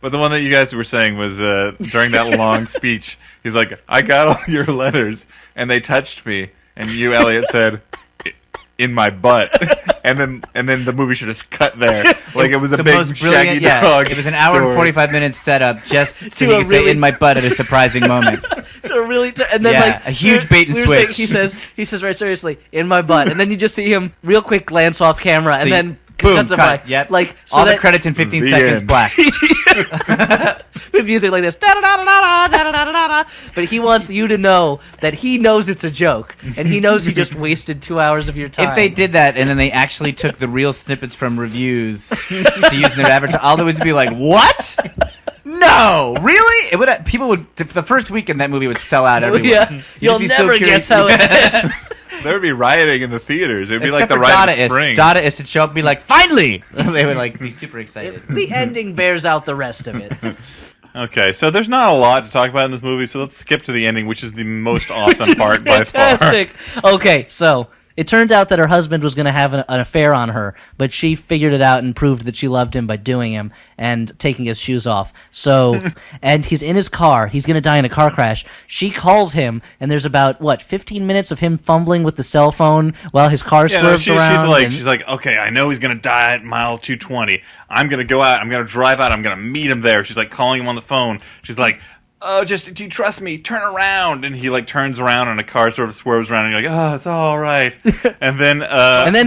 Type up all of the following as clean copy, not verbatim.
But the one that you guys were saying was during that long speech, he's like, I got all your letters, and they touched me. And you, Elliot, said, in my butt. And then the movie should just cut there. Like it was a big shaggy dog. It was an hour and 45 minutes set up just so he could say in my butt at a surprising moment. And then a huge bait and switch. He says right seriously, in my butt. And then you just see him real quick glance off camera and then boom, cut. Yep. Like so all the credits in 15 seconds end. black. With music like this. But he wants you to know that he knows it's a joke. And he knows he just wasted 2 hours of your time. If they did that and then they actually took the real snippets from reviews to use in their advertising, all they would be like, what? No, really? It would. People would. The first weekend that movie would sell out everywhere. Yeah, you'll never guess how it ends. There would be rioting in the theaters. It would be Except like the for riot of spring. Dadaists would show up and be like, finally! They would like be super excited. The ending bears out the rest of it. Okay, so there's not a lot to talk about in this movie, so let's skip to the ending, which is the most awesome part fantastic. By far. Okay, so it turned out that her husband was going to have an affair on her, but she figured it out and proved that she loved him by doing him and taking his shoes off. So, and he's in his car. He's going to die in a car crash. She calls him, and there's about, 15 minutes of him fumbling with the cell phone while his car swerves around. She's like, okay, I know he's going to die at mile 220. I'm going to go out. I'm going to drive out. I'm going to meet him there. She's like calling him on the phone. She's like, oh, just, do you trust me? Turn around. And he like turns around and a car sort of swerves around and you're like, oh, it's all right. And then,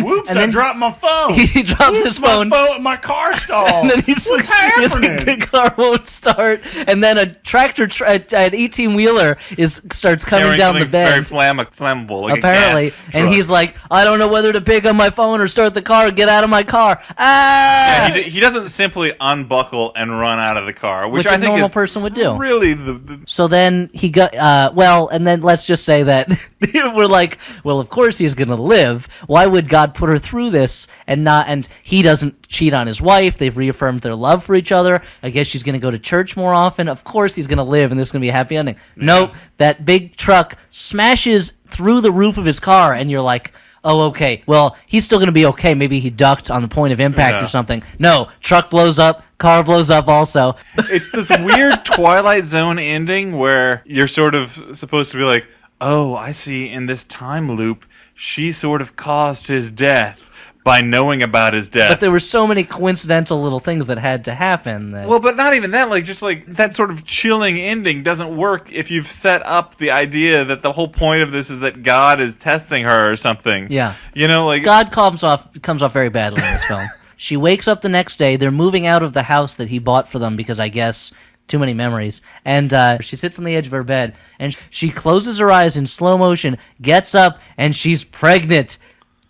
whoops, I dropped my phone. He drops his phone. My car stalled. And then he's What's like, happening? The car won't start. And then a tractor, an 18-wheeler starts coming down the bend. Very flammable. Like apparently. A gas and he's like, I don't know whether to pick up my phone or start the car. Get out of my car. Ah! Yeah, he doesn't simply unbuckle and run out of the car, which I think a normal is person would do. Really So then he got, and then let's just say that we're like, well, of course he's going to live. Why would God put her through this and he doesn't cheat on his wife. They've reaffirmed their love for each other. I guess she's going to go to church more often. Of course he's going to live and this is going to be a happy ending. Yeah. Nope. That big truck smashes through the roof of his car and you're like, oh, okay. Well, he's still going to be okay. Maybe he ducked on the point of impact or something. No, truck blows up, car blows up also. It's this weird Twilight Zone ending where you're sort of supposed to be like, oh, I see, in this time loop, she sort of caused his death by knowing about his death. But there were so many coincidental little things that had to happen. Well, but not even that. Like, just like that sort of chilling ending doesn't work if you've set up the idea that the whole point of this is that God is testing her or something. Yeah. You know, like God comes off very badly in this film. She wakes up the next day. They're moving out of the house that he bought for them because I guess too many memories. And she sits on the edge of her bed and she closes her eyes in slow motion, gets up, and she's pregnant.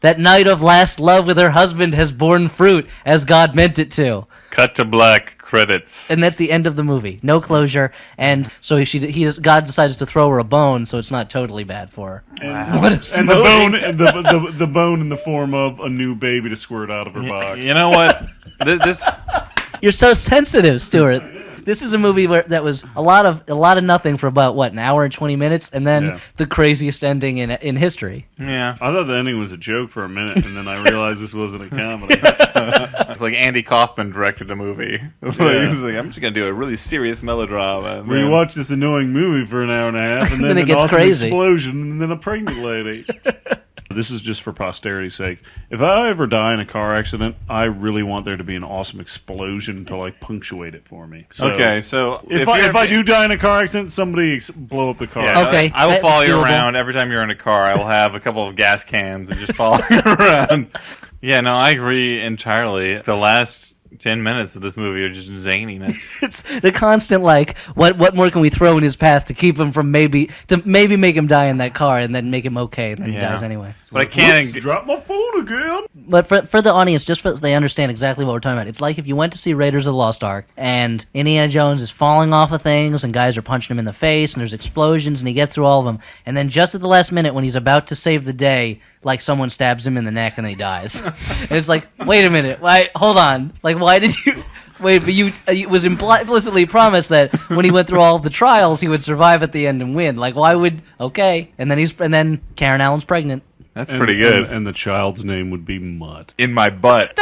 That night of last love with her husband has borne fruit, as God meant it to. Cut to black, credits. And that's the end of the movie. No closure. And so God decides to throw her a bone, so it's not totally bad for her. Wow. What a and the bone in the form of a new baby to squirt out of her box. You know what? This You're so sensitive, Stuart. This is a movie that was a lot of nothing for about an hour and 20 minutes, and then the craziest ending in history. Yeah, I thought the ending was a joke for a minute, and then I realized this wasn't a comedy. It's like Andy Kaufman directed a movie. He was like, I'm just gonna do a really serious melodrama. Where you watch this annoying movie for an hour and a half, and then it an gets awesome crazy. explosion, and then a pregnant lady. This is just for posterity's sake. If I ever die in a car accident, I really want there to be an awesome explosion to punctuate it for me. So okay, so if I do die in a car accident, somebody blow up the car. Yeah, okay, I will follow you around every time you're in a car. I will have a couple of gas cans and just follow you around. Yeah, no, I agree entirely. The last 10 minutes of this movie are just zaniness. It's the constant what more can we throw in his path to keep him from maybe make him die in that car and then make him okay and then he dies anyway. But I can't drop my phone again. But for the audience, just so they understand exactly what we're talking about, it's like if you went to see Raiders of the Lost Ark and Indiana Jones is falling off of things and guys are punching him in the face and there's explosions and he gets through all of them, and then just at the last minute when he's about to save the day, someone stabs him in the neck and then he dies. And it's like, wait a minute, hold on, why did you? Wait, but it was implicitly promised that when he went through all of the trials, he would survive at the end and win. Why would? Okay, and then Karen Allen's pregnant. That's pretty good. And the child's name would be Mutt. In my butt.